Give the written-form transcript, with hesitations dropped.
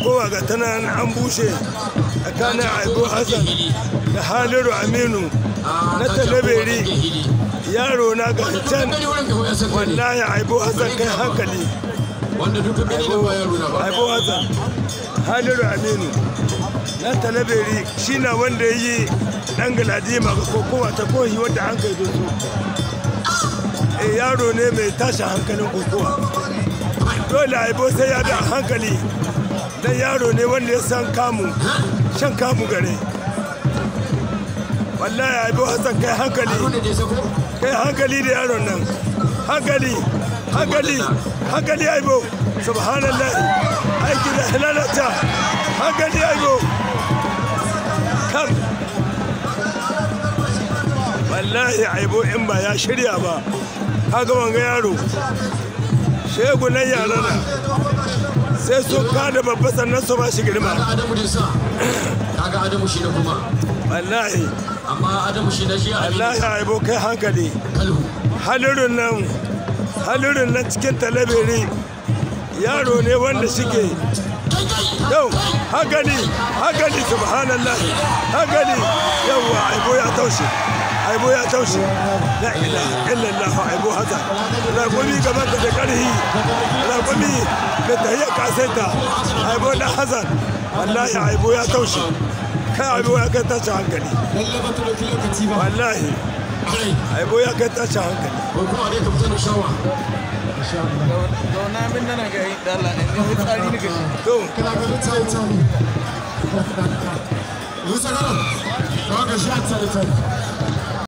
kokowa ga tana an bushe tsakanin Aibo Hassan da Haliru Aminu na Talabiri. Yaro na ga can wallahi Aibo Hassan kai hankali. Aibo Hassan Haliru Aminu na Talabiri shi na wanda ya yi ɗan galadima ga kokowa ta kohi wadda an kai doso. Yaro ne mai tashin hankalin kokowa. Dole Aibo sai ya da hankali dan yaro ne wanda ya san kamu shan kamu gare. Wallahi Aibo Hassan kai hankali da yaron nan. Hankali Aibo. Subhanallah, aiki da halalata. Hankali Aibo. Kam. Wallahi Aibo in ba ya shirya ba. Kaga wanga yaro. Shegu nan yarana. Sai su kada babba sannan su ba shi girma. Kaga Adamu shi da kuma. Wallahi. Amma Adamu shi da shi. Wallahi Aibo kai hankali. Halirin nan cikin Talabiri yaro ne wanda shike. Yau hankali subhanallah. Hankali yawa Aibo ya taushe. La ilaha illallah Aibo Hassan. Ragumi gaban ka da karhi. Ragumi da tahiyya kaseta. Aibo da Hassan. Wallahi Aibo ya taushe. Kai Aibo ya kai tashi hankali. Wallahi Aibo ya kai tashi hankali. Zauna min nan ga yi dala in yi tsari ne gashi. To. Kana ga tsari. Musa garan. Ka ga shi a tsari.